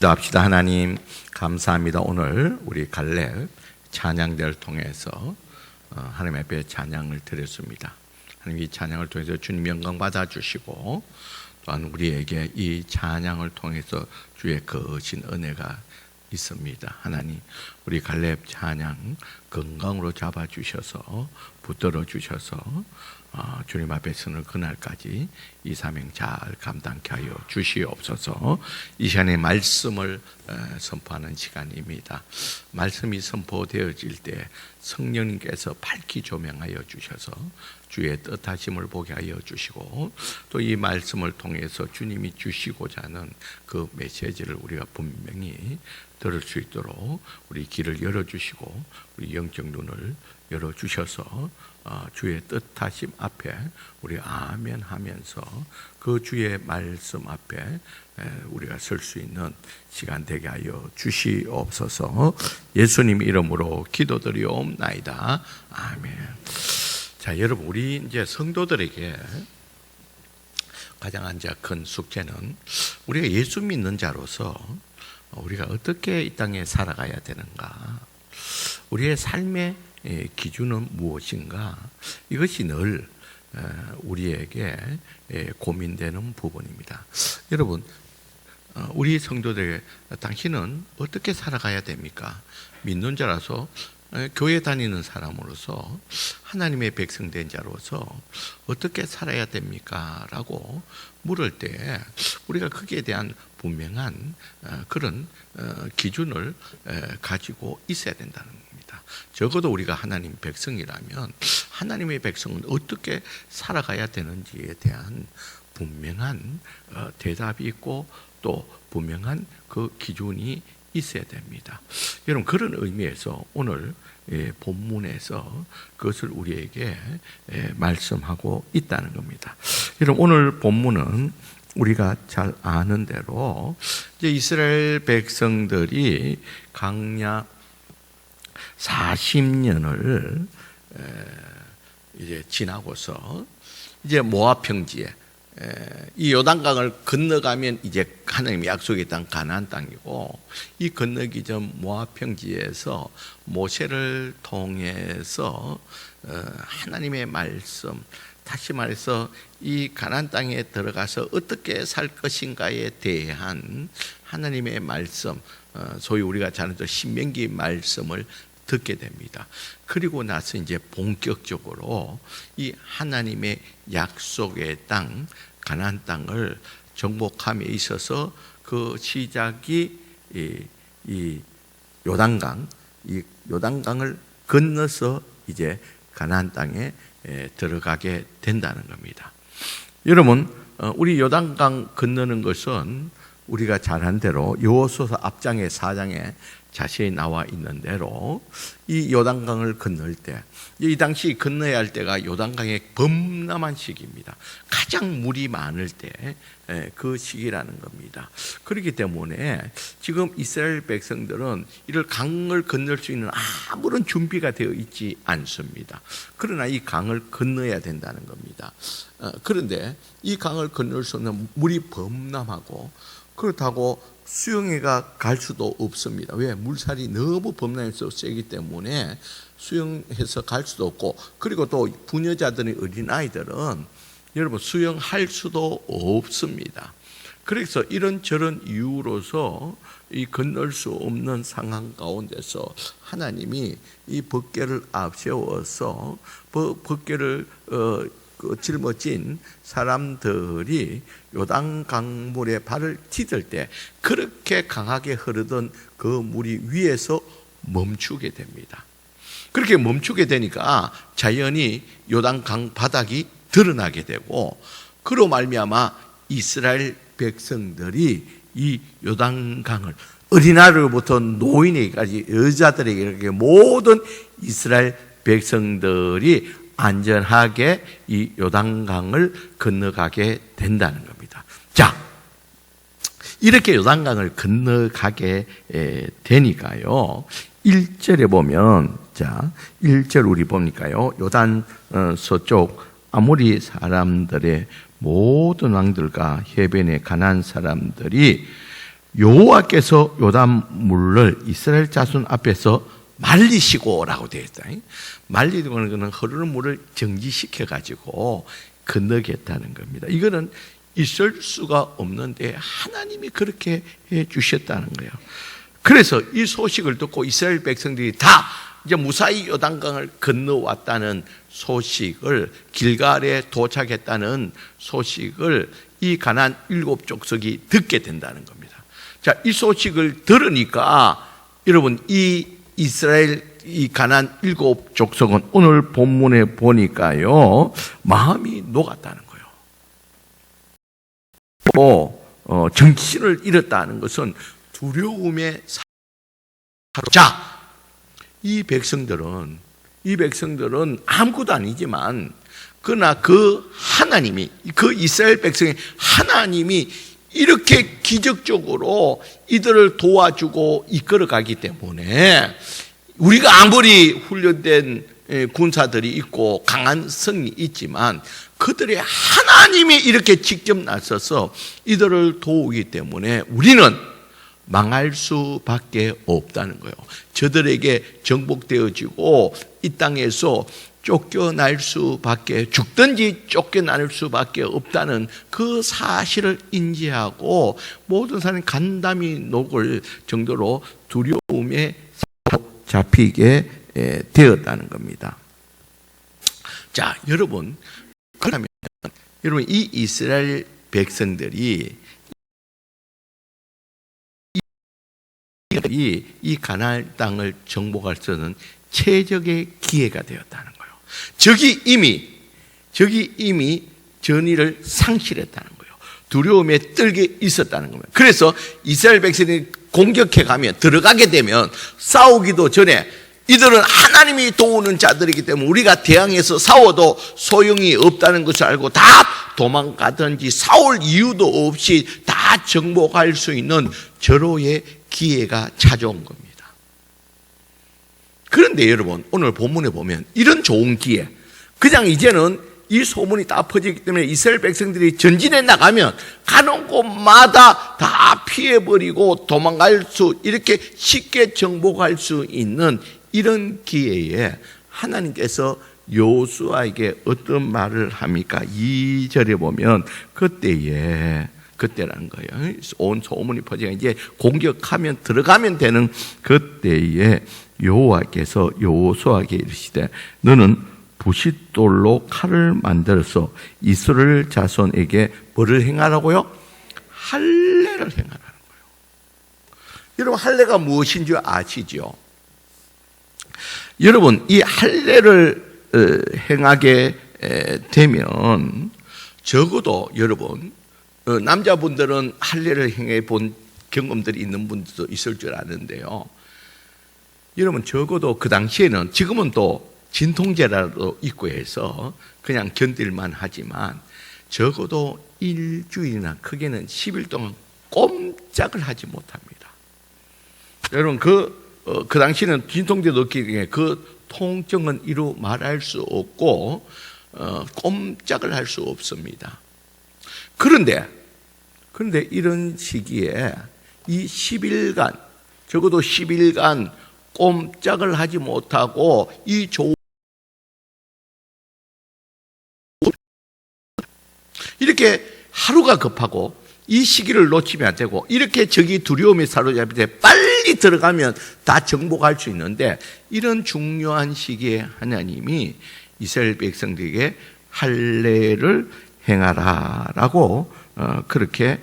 기도합시다. 하나님 감사합니다. 오늘 우리 갈렙 찬양대를 통해서 하나님 앞에 찬양을 드렸습니다. 하나님 이 찬양을 통해서 주님 영광 받아주시고 또한 우리에게 이 찬양을 통해서 주의 거신 은혜가 있습니다. 하나님 우리 갈렙 찬양 건강으로 잡아주셔서 붙들어 주셔서 주님 앞에 서는 그날까지 이 사명 잘 감당케 하여 주시옵소서. 이 시간에 말씀을 선포하는 시간입니다. 말씀이 선포되어질 때 성령님께서 밝히 조명하여 주셔서 주의 뜻하심을 보게 하여 주시고 또 이 말씀을 통해서 주님이 주시고자 하는 그 메시지를 우리가 분명히 들을 수 있도록 우리 귀를 열어주시고 우리 영적 눈을 열어주셔서 주의 뜻하심 앞에 우리 아멘 하면서 그 주의 말씀 앞에 우리가 설 수 있는 시간 되게 하여 주시옵소서. 예수님 이름으로 기도드리옵나이다. 아멘. 자, 여러분 우리 이제 성도들에게 가장 큰 숙제는 우리가 예수 믿는 자로서 우리가 어떻게 이 땅에 살아가야 되는가, 우리의 삶의 기준은 무엇인가, 이것이 늘 우리에게 고민되는 부분입니다. 여러분 우리 성도들에게 당신은 어떻게 살아가야 됩니까? 믿는 자라서 교회 다니는 사람으로서 하나님의 백성된 자로서 어떻게 살아야 됩니까? 라고 물을 때 우리가 거기에 대한 분명한 그런 기준을 가지고 있어야 된다는 겁니다. 적어도 우리가 하나님 백성이라면 하나님의 백성은 어떻게 살아가야 되는지에 대한 분명한 대답이 있고 또 분명한 그 기준이 있어야 됩니다. 여러분 그런 의미에서 오늘 본문에서 그것을 우리에게 말씀하고 있다는 겁니다. 여러분 오늘 본문은 우리가 잘 아는 대로 이제 이스라엘 백성들이 광야 40년을 이제 지나고서 이제 모압 평지에 이 요단강을 건너가면 이제 하나님의 약속의 땅 가나안 땅이고, 이 건너기 전 모압 평지에서 모세를 통해서 하나님의 말씀, 다시 말해서 이 가나안 땅에 들어가서 어떻게 살 것인가에 대한 하나님의 말씀, 소위 우리가 잘 아는 신명기 말씀을 듣게 됩니다. 그리고 나서 이제 본격적으로 이 하나님의 약속의 땅 가나안 땅을 정복함에 있어서 그 시작이 이 요단강, 이 요단강을 건너서 이제 가나안 땅에 들어가게 된다는 겁니다. 여러분 우리 요단강 건너는 것은 우리가 잘 한 대로 여호수아서 앞장에 4장에 자세히 나와 있는 대로 이 요단강을 건널 때, 이 당시 건너야 할 때가 요단강의 범람한 시기입니다. 가장 물이 많을 때 그 시기라는 겁니다. 그렇기 때문에 지금 이스라엘 백성들은 이를 강을 건널 수 있는 아무런 준비가 되어 있지 않습니다. 그러나 이 강을 건너야 된다는 겁니다. 그런데 이 강을 건널 수 없는 물이 범람하고 그렇다고 수영해가 갈 수도 없습니다. 왜? 물살이 너무 범람해서 세기 때문에 수영해서 갈 수도 없고, 그리고 또 부녀자들의 어린아이들은 여러분 수영할 수도 없습니다. 그래서 이런저런 이유로서 이 건널 수 없는 상황 가운데서 하나님이 이 법궤를 앞세워서 법궤를 짊어진 사람들이 요단 강물에 발을 디딜 때 그렇게 강하게 흐르던 그 물이 위에서 멈추게 됩니다. 그렇게 멈추게 되니까 자연히 요단 강 바닥이 드러나게 되고, 그로 말미암아 이스라엘 백성들이 이 요단 강을 어린아이로부터 노인에게까지 여자들에게 이렇게 모든 이스라엘 백성들이 안전하게 이 요단강을 건너가게 된다는 겁니다. 자, 이렇게 요단강을 건너가게 되니까요, 1절에 보면, 자, 1절 우리 보니까요, 요단 서쪽 아모리 사람들의 모든 왕들과 해변의 가나안 사람들이 여호와께서 요단 물을 이스라엘 자손 앞에서 말리시고라고 되어 있다. 말리는 거는 흐르는 물을 정지시켜 가지고 건너겠다는 겁니다. 이거는 있을 수가 없는데 하나님이 그렇게 해 주셨다는 거예요. 그래서 이 소식을 듣고 이스라엘 백성들이 다 이제 무사히 요단강을 건너왔다는 소식을, 길갈에 도착했다는 소식을 이 가나안 7 족속이 듣게 된다는 겁니다. 자, 이 소식을 들으니까 여러분, 이 이스라엘 이 가나안 7 족속은 오늘 본문에 보니까요, 마음이 녹았다는 거예요. 또 정신을 잃었다는 것은 두려움에 자, 이 백성들은 아무것도 아니지만 그러나 그 하나님이, 그 이스라엘 백성의 하나님이 이렇게 기적적으로 이들을 도와주고 이끌어가기 때문에 우리가 아무리 훈련된 군사들이 있고 강한 성이 있지만 그들의 하나님이 이렇게 직접 나서서 이들을 도우기 때문에 우리는 망할 수밖에 없다는 거예요. 저들에게 정복되어지고 이 땅에서 쫓겨날 수밖에, 죽든지 쫓겨날 수밖에 없다는 그 사실을 인지하고 모든 사람이 간담이 녹을 정도로 두려움에 잡히게 되었다는 겁니다. 자, 여러분, 그러면 여러분, 이 이스라엘 백성들이 이 가나안 땅을 정복할 수 있는 최적의 기회가 되었다는 거예요. 적이 이미 전의를 상실했다는 거예요. 두려움에 떨게 있었다는 겁니다. 그래서 이스라엘 백성이 공격해 가면, 들어가게 되면 싸우기도 전에 이들은 하나님이 도우는 자들이기 때문에 우리가 대항해서 싸워도 소용이 없다는 것을 알고 다 도망가든지 싸울 이유도 없이 다 정복할 수 있는 절호의 기회가 찾아온 겁니다. 그런데 여러분, 오늘 본문에 보면 이런 좋은 기회, 그냥 이제는 이 소문이 다 퍼지기 때문에 이스라엘 백성들이 전진해 나가면 가는 곳마다 다 피해버리고 도망갈 수, 이렇게 쉽게 정복할 수 있는 이런 기회에 하나님께서 여호수아에게 어떤 말을 합니까? 2절에 보면 그때라는 거예요. 온 소문이 퍼지고 이제 공격하면 들어가면 되는 그때에 여호와께서 여호수아에게 이르시되 너는 부싯돌로 칼을 만들어서 이스라엘 자손에게 뭐를 행하라고요? 할례를 행하라는 거예요. 여러분, 할례가 무엇인 줄 아시죠? 여러분, 이 할례를 행하게 되면 적어도 여러분, 남자분들은 할례를 행해 본 경험들이 있는 분들도 있을 줄 아는데요. 여러분, 적어도 그 당시에는, 지금은 또 진통제라도 있고 해서 그냥 견딜만 하지만 적어도 일주일이나 크게는 10일 동안 꼼짝을 하지 못합니다. 여러분, 그 당시에는 진통제도 없기에 그 통증은 이루 말할 수 없고 꼼짝을 할 수 없습니다. 그런데 이런 시기에 이 10일간, 적어도 10일간 꼼짝을 하지 못하고 이 이렇게 하루가 급하고 이 시기를 놓치면 안 되고 이렇게 적이 두려움에 사로잡힐 때 빨리 들어가면 다 정복할 수 있는데 이런 중요한 시기에 하나님이 이스라엘 백성들에게 할례를 행하라라고 그렇게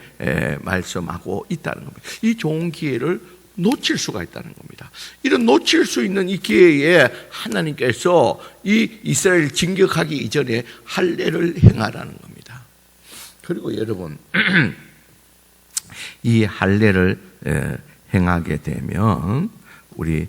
말씀하고 있다는 겁니다. 이 좋은 기회를 놓칠 수가 있다는 겁니다. 이런 놓칠 수 있는 이 기회에 하나님께서 이 이스라엘 진격하기 이전에 할례를 행하라는 겁니다. 그리고 여러분, 이 할례를 행하게 되면 우리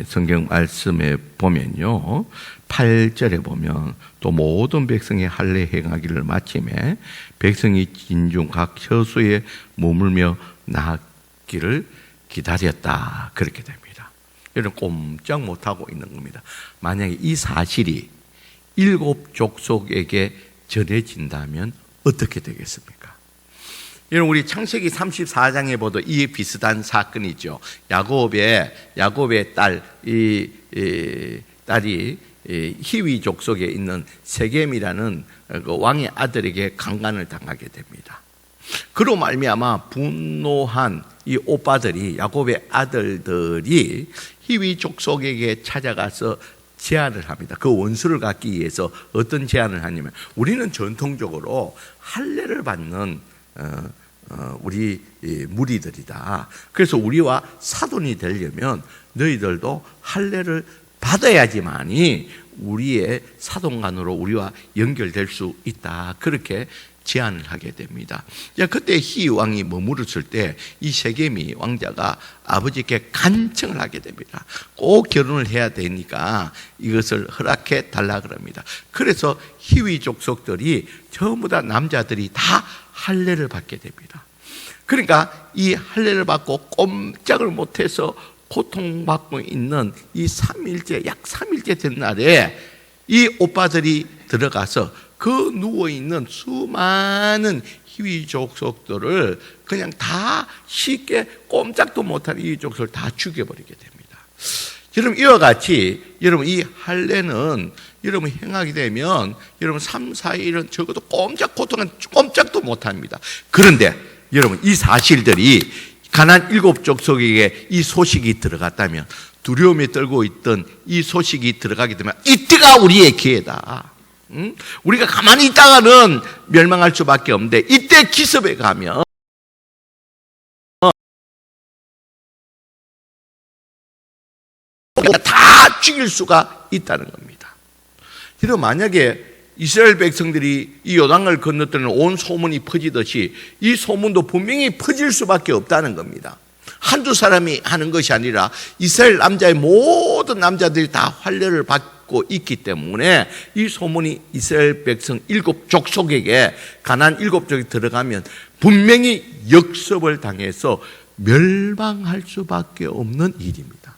성경 말씀에 보면요, 8절에 보면 또 모든 백성이 할례 행하기를 마침에 백성이 진중 각 처소에 머물며 나기를 기다렸다, 그렇게 됩니다. 여러분, 꼼짝 못하고 있는 겁니다. 만약에 이 사실이 7 족속에게 전해진다면 어떻게 되겠습니까? 여러분 우리 창세기 34장에 보도 이에 비슷한 사건이죠. 야곱의 딸이 히위 족속에 있는 세겜이라는 그 왕의 아들에게 강간을 당하게 됩니다. 그로 말미암아 분노한 이 오빠들이, 야곱의 아들들이 히위 족속에게 찾아가서 제안을 합니다. 그 원수를 갚기 위해서 어떤 제안을 하냐면, 우리는 전통적으로 할례를 받는 우리 무리들이다. 그래서 우리와 사돈이 되려면 너희들도 할례를 받아야지만이 우리의 사돈간으로 우리와 연결될 수 있다. 그렇게 제안을 하게 됩니다. 그때 히 왕이 머무르실 때 이 세겜이 왕자가 아버지께 간청을 하게 됩니다. 꼭 결혼을 해야 되니까 이것을 허락해 달라 그럽니다. 그래서 히위 족속들이 전부 다 남자들이 다 할례를 받게 됩니다. 그러니까 이 할례를 받고 꼼짝을 못해서 고통받고 있는 이 3일째, 약 3일째 된 날에 이 오빠들이 들어가서 그 누워있는 수많은 히위 족속들을 그냥 다 쉽게 꼼짝도 못한 이 족속을 다 죽여버리게 됩니다. 여러분, 이와 같이 여러분 이 할례는 여러분 행하게 되면 여러분 3, 4일은 적어도 고통은 꼼짝도 못합니다. 그런데 여러분 이 사실들이 가나안 7족속에게 이 소식이 들어갔다면, 두려움에 떨고 있던 이 소식이 들어가게 되면 이때가 우리의 기회다. 우리가 가만히 있다가는 멸망할 수밖에 없는데 이때 기습에 가면 다 죽일 수가 있다는 겁니다. 그래서 만약에 이스라엘 백성들이 이 요단강을 건너뜨리는 온 소문이 퍼지듯이 이 소문도 분명히 퍼질 수밖에 없다는 겁니다. 한두 사람이 하는 것이 아니라 이스라엘 남자의 모든 남자들이 다 할례를 받고 있기 때문에 이 소문이 이스라엘 백성 7족속에게, 가나안 7족에 들어가면 분명히 역습을 당해서 멸망할 수밖에 없는 일입니다.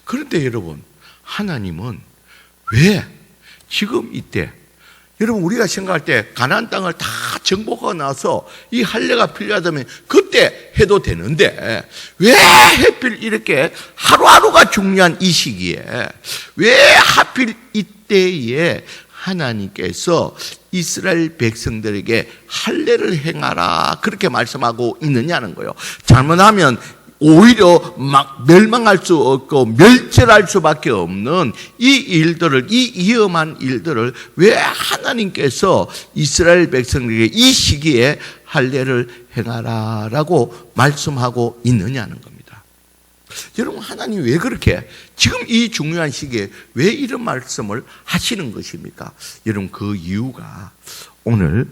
그런데 여러분, 하나님은 왜 지금 이때, 여러분 우리가 생각할 때 가나안 땅을 다 정복하고 나서 이 할례가 필요하다면 그때 해도 되는데, 왜 하필 이렇게 하루하루가 중요한 이 시기에 왜 하필 이때에 하나님께서 이스라엘 백성들에게 할례를 행하라 그렇게 말씀하고 있느냐는 거예요. 잘못하면 오히려 막 멸망할 수 없고 멸절할 수밖에 없는 이 일들을, 이 위험한 일들을 왜 하나님께서 이스라엘 백성들에게 이 시기에 할례를 행하라라고 말씀하고 있느냐는 겁니다. 여러분, 하나님이 왜 그렇게 지금 이 중요한 시기에 왜 이런 말씀을 하시는 것입니까? 여러분, 그 이유가 오늘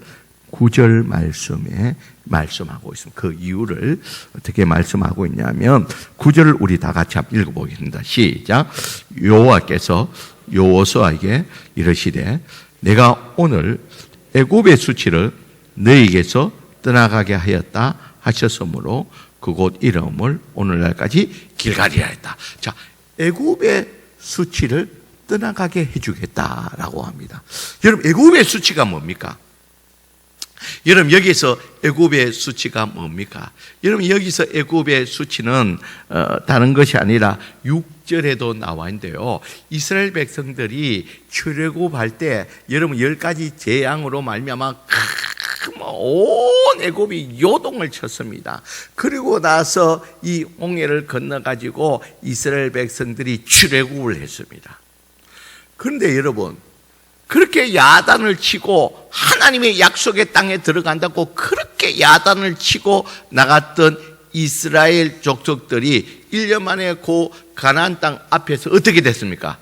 9절 말씀에 말씀하고 있습니다. 그 이유를 어떻게 말씀하고 있냐면 9절을 우리 다 같이 한번 읽어보겠습니다. 시작. 여호와께서 여호수아에게 이르시되 내가 오늘 애굽의 수치를 너희에게서 떠나가게 하였다 하셨으므로 그곳 이름을 오늘날까지 길갈이라 했다. 자, 애굽의 수치를 떠나가게 해주겠다라고 합니다. 여러분, 애굽의 수치가 뭡니까? 여러분, 여기서 애굽의 수치가 뭡니까? 여러분, 여기서 애굽의 수치는 다른 것이 아니라 6절에도 나와 있는데요, 이스라엘 백성들이 출애굽할 때 여러분 10가지 재앙으로 말미암아 온 애굽이 요동을 쳤습니다. 그리고 나서 이 홍해를 건너가지고 이스라엘 백성들이 출애굽을 했습니다. 그런데 여러분, 그렇게 야단을 치고 하나님의 약속의 땅에 들어간다고 그렇게 야단을 치고 나갔던 이스라엘 족속들이 1년 만에 그 가나안 땅 앞에서 어떻게 됐습니까?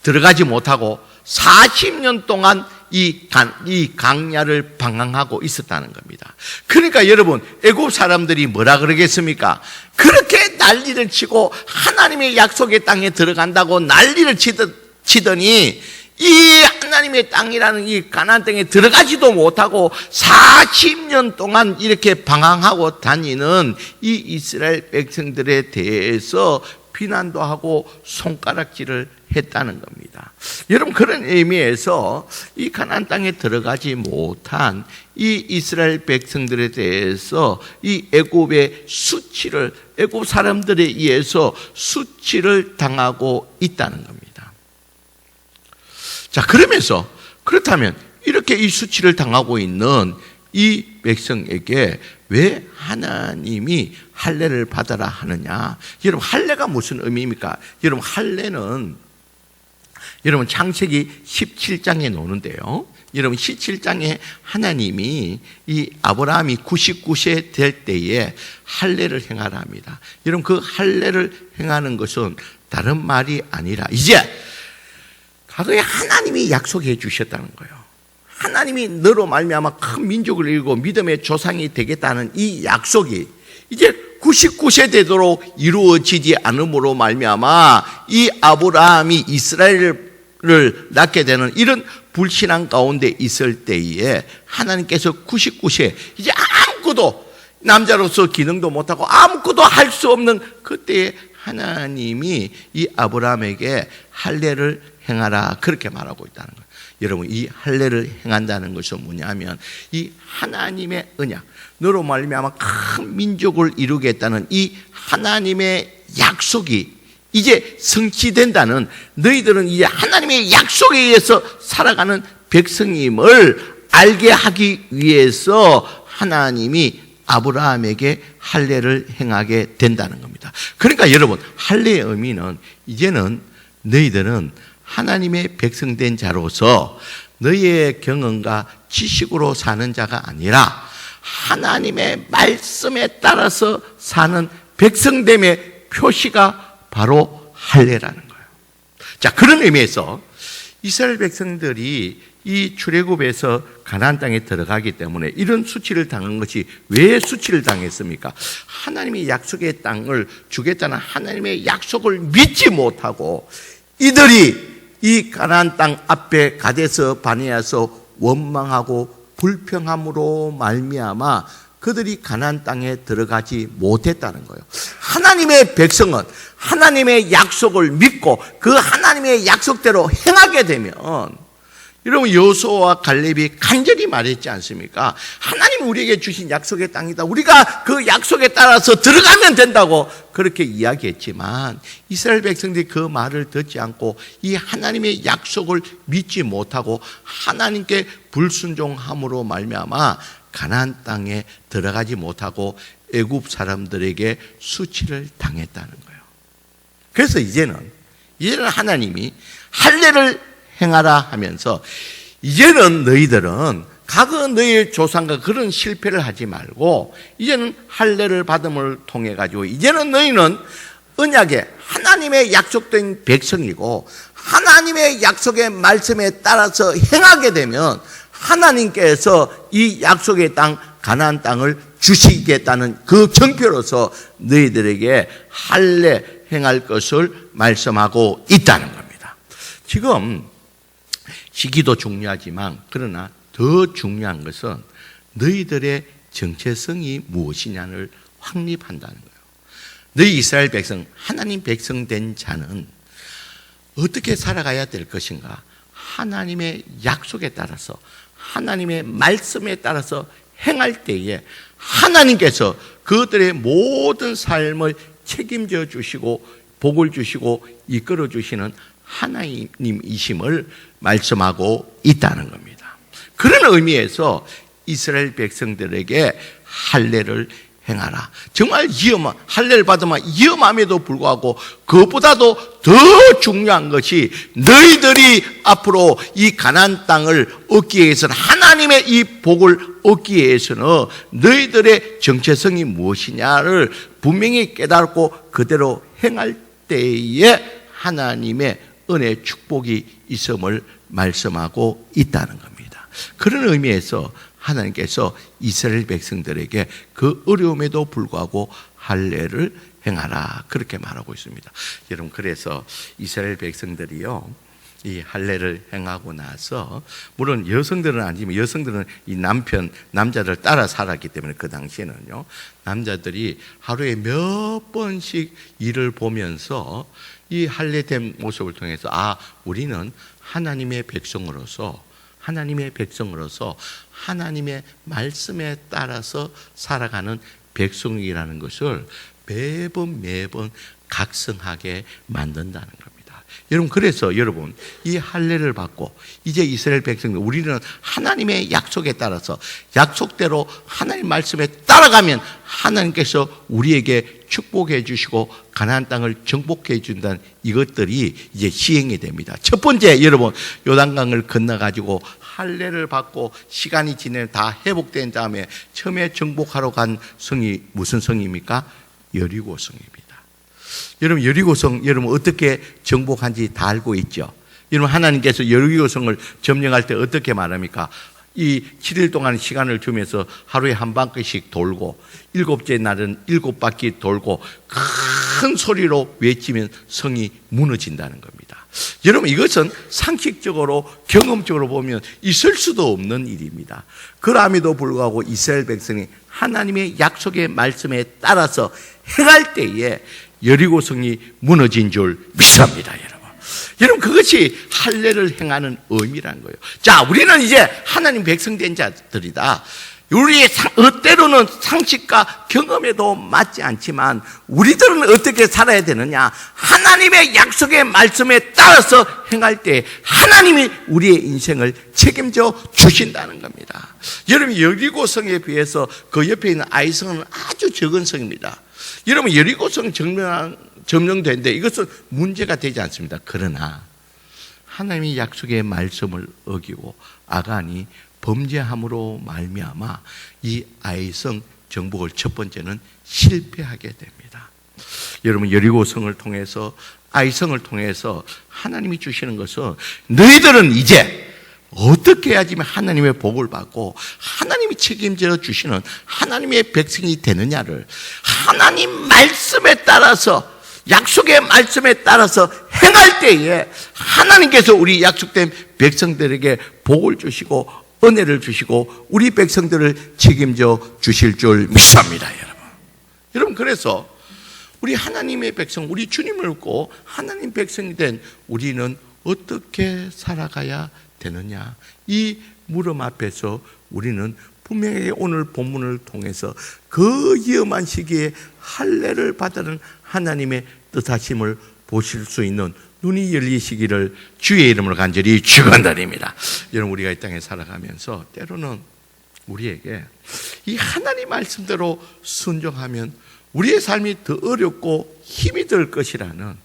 들어가지 못하고 40년 동안 이 강야를 방황하고 있었다는 겁니다. 그러니까 여러분, 애굽 사람들이 뭐라 그러겠습니까? 그렇게 난리를 치고 하나님의 약속의 땅에 들어간다고 난리를 치더니 이 하나님의 땅이라는 이 가나안 땅에 들어가지도 못하고 40년 동안 이렇게 방황하고 다니는 이 이스라엘 백성들에 대해서 비난도 하고 손가락질을 했다는 겁니다. 여러분, 그런 의미에서 이 가나안 땅에 들어가지 못한 이 이스라엘 백성들에 대해서 이 애굽의 수치를, 애굽 사람들에 의해서 수치를 당하고 있다는 겁니다. 자, 그러면서 그렇다면 이렇게 이 수치를 당하고 있는 이 백성에게 왜 하나님이 할례를 받아라 하느냐? 여러분, 할례가 무슨 의미입니까? 여러분, 할례는 여러분 창세기 17장에 나오는데요. 여러분 17장에 하나님이 이 아브라함이 99세 될 때에 할례를 행하라 합니다. 여러분, 그 할례를 행하는 것은 다른 말이 아니라 이제 과거에 하나님이 약속해 주셨다는 거예요. 하나님이 너로 말미암아 큰 민족을 이루고 믿음의 조상이 되겠다는 이 약속이 이제 99세 되도록 이루어지지 않음으로 말미암아 이 아브라함이 이스라엘을 낳게 되는 이런 불신앙 가운데 있을 때에 하나님께서 99세 이제 아무것도 남자로서 기능도 못하고 아무것도 할 수 없는 그때에 하나님이 이 아브라함에게 할례를 행하라 그렇게 말하고 있다는 거예요. 여러분, 이 할례를 행한다는 것은 뭐냐면 이 하나님의 언약, 너로 말미암아 큰 민족을 이루겠다는 이 하나님의 약속이 이제 성취된다는, 너희들은 이제 하나님의 약속에 의해서 살아가는 백성임을 알게 하기 위해서 하나님이 아브라함에게 할례를 행하게 된다는 겁니다. 그러니까 여러분, 할례의 의미는 이제는 너희들은 하나님의 백성된 자로서 너희의 경험과 지식으로 사는 자가 아니라 하나님의 말씀에 따라서 사는 백성됨의 표시가 바로 할례라는 거예요. 자, 그런 의미에서 이스라엘 백성들이 이 출애굽에서 가나안 땅에 들어가기 때문에 이런 수치를 당한 것이 왜 수치를 당했습니까? 하나님이 약속의 땅을 주겠다는 하나님의 약속을 믿지 못하고 이들이 이 가나안 땅 앞에 가데스 바네아서 원망하고 불평함으로 말미암아 그들이 가나안 땅에 들어가지 못했다는 거예요. 하나님의 백성은 하나님의 약속을 믿고 그 하나님의 약속대로 행하게 되면, 여러분, 여호수아와 갈렙이 간절히 말했지 않습니까? 하나님 우리에게 주신 약속의 땅이다. 우리가 그 약속에 따라서 들어가면 된다고 그렇게 이야기했지만 이스라엘 백성들이 그 말을 듣지 않고 이 하나님의 약속을 믿지 못하고 하나님께 불순종함으로 말미암아 가나안 땅에 들어가지 못하고 애굽 사람들에게 수치를 당했다는 거예요. 그래서 이제는 하나님이 할례를 행하라 하면서 이제는 너희들은 과거 너희의 조상과 그런 실패를 하지 말고 이제는 할례를 받음을 통해 가지고 이제는 너희는 언약에 하나님의 약속된 백성이고 하나님의 약속의 말씀에 따라서 행하게 되면 하나님께서 이 약속의 땅 가나안 땅을 주시겠다는 그 경표로서 너희들에게 할례 행할 것을 말씀하고 있다는 겁니다. 지금 시기도 중요하지만 그러나 더 중요한 것은 너희들의 정체성이 무엇이냐를 확립한다는 거예요. 너희 이스라엘 백성, 하나님 백성 된 자는 어떻게 살아가야 될 것인가? 하나님의 약속에 따라서 하나님의 말씀에 따라서 행할 때에 하나님께서 그들의 모든 삶을 책임져 주시고 복을 주시고 이끌어 주시는 하나님이심을 말씀하고 있다는 겁니다. 그런 의미에서 이스라엘 백성들에게 할례를 행하라. 정말 할례를 받으면 위험함에도 불구하고 그것보다도 더 중요한 것이 너희들이 앞으로 이 가나안 땅을 얻기 위해서는 하나님의 이 복을 얻기 위해서는 너희들의 정체성이 무엇이냐를 분명히 깨닫고 그대로 행할 때에 하나님의 은혜 축복이 있음을 말씀하고 있다는 겁니다. 그런 의미에서 하나님께서 이스라엘 백성들에게 그 어려움에도 불구하고 할례를 행하라 그렇게 말하고 있습니다. 여러분, 그래서 이스라엘 백성들이요 이 할례를 행하고 나서, 물론 여성들은 아니지만 여성들은 이 남자를 따라 살았기 때문에 그 당시에는요, 남자들이 하루에 몇 번씩 일을 보면서 이 할례된 모습을 통해서 우리는 하나님의 백성으로서 하나님의 말씀에 따라서 살아가는 백성이라는 것을 매번 각성하게 만든다는 겁니다. 여러분, 그래서 여러분, 이 할례를 받고 이제 이스라엘 백성들, 우리는 하나님의 약속에 따라서 약속대로 하나님 말씀에 따라가면 하나님께서 우리에게 축복해 주시고 가나안 땅을 정복해 준다는 이것들이 이제 시행이 됩니다. 첫 번째, 여러분, 요단강을 건너가지고 할례를 받고 시간이 지내면 다 회복된 다음에 처음에 정복하러 간 성이 무슨 성입니까? 여리고 성입니다. 여러분, 여리고성 여러분 어떻게 정복한지 다 알고 있죠? 여러분, 하나님께서 여리고성을 점령할 때 어떻게 말합니까? 이 7일 동안 시간을 주면서 하루에 한 바퀴씩 돌고 7째 날은 7바퀴 돌고 큰 소리로 외치면 성이 무너진다는 겁니다. 여러분, 이것은 상식적으로 경험적으로 보면 있을 수도 없는 일입니다. 그럼에도 불구하고 이스라엘 백성이 하나님의 약속의 말씀에 따라서 행할 때에 여리고성이 무너진 줄 믿습니다. 여러분, 그것이 할례를 행하는 의미라는 거예요. 자, 우리는 이제 하나님 백성 된 자들이다. 우리의 때로는 상식과 경험에도 맞지 않지만 우리들은 어떻게 살아야 되느냐? 하나님의 약속의 말씀에 따라서 행할 때 하나님이 우리의 인생을 책임져 주신다는 겁니다. 여러분, 여리고성에 비해서 그 옆에 있는 아이성은 아주 적은 성입니다. 여러분, 여리고성 점령되는데 이것은 문제가 되지 않습니다. 그러나 하나님의 약속의 말씀을 어기고 아간이 범죄함으로 말미암아 이 아이성 정복을 첫 번째는 실패하게 됩니다. 여러분, 여리고성을 통해서 아이성을 통해서 하나님이 주시는 것은 너희들은 이제 어떻게 해야지 하나님의 복을 받고 하나님이 책임져 주시는 하나님의 백성이 되느냐를 하나님 말씀에 따라서 약속의 말씀에 따라서 행할 때에 하나님께서 우리 약속된 백성들에게 복을 주시고 은혜를 주시고 우리 백성들을 책임져 주실 줄 믿습니다. 여러분, 그래서 우리 하나님의 백성, 우리 주님을 믿고 하나님 백성이 된 우리는 어떻게 살아가야 되느냐? 이 물음 앞에서 우리는 분명히 오늘 본문을 통해서 그 위험한 시기에 할례를 받는 하나님의 뜻하심을 보실 수 있는 눈이 열리시기를 주의 이름으로 간절히 축원드립니다. 여러분, 우리가 이 땅에 살아가면서 때로는 우리에게 이 하나님 말씀대로 순종하면 우리의 삶이 더 어렵고 힘이 들 것이라는,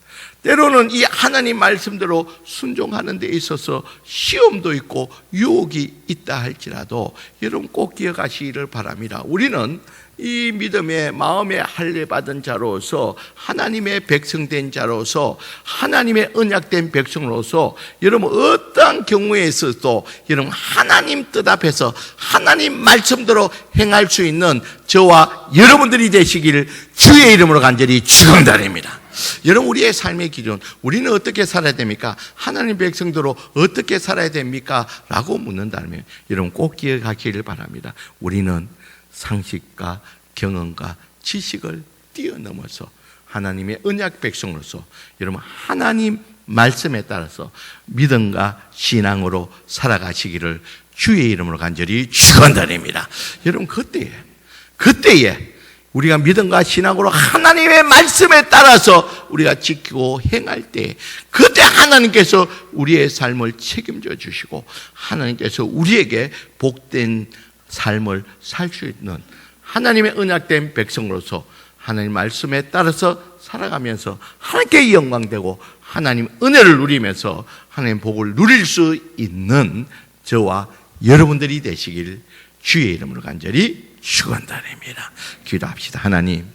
때로는 이 하나님 말씀대로 순종하는 데 있어서 시험도 있고 유혹이 있다 할지라도 여러분 꼭 기억하시기를 바랍니다. 우리는 이 믿음의 마음의 할례 받은 자로서 하나님의 백성된 자로서 하나님의 언약된 백성으로서 여러분 어떠한 경우에 있어도 여러분 하나님 뜻 앞에서 하나님 말씀대로 행할 수 있는 저와 여러분들이 되시기를 주의 이름으로 간절히 축원드립니다. 여러분, 우리의 삶의 기준, 우리는 어떻게 살아야 됩니까? 하나님 백성대로 어떻게 살아야 됩니까? 라고 묻는다면 여러분 꼭 기억하기를 바랍니다. 우리는 상식과 경험과 지식을 뛰어넘어서 하나님의 언약 백성으로서 여러분 하나님 말씀에 따라서 믿음과 신앙으로 살아가시기를 주의 이름으로 간절히 축원드립니다. 여러분, 그때에 우리가 믿음과 신앙으로 하나님의 말씀에 따라서 우리가 지키고 행할 때 그때 하나님께서 우리의 삶을 책임져 주시고 하나님께서 우리에게 복된 삶을 살 수 있는 하나님의 언약된 백성으로서 하나님 말씀에 따라서 살아가면서 하나님께 영광되고 하나님 은혜를 누리면서 하나님 복을 누릴 수 있는 저와 여러분들이 되시길 주의 이름으로 간절히 축원드립니다. 기도합시다. 하나님,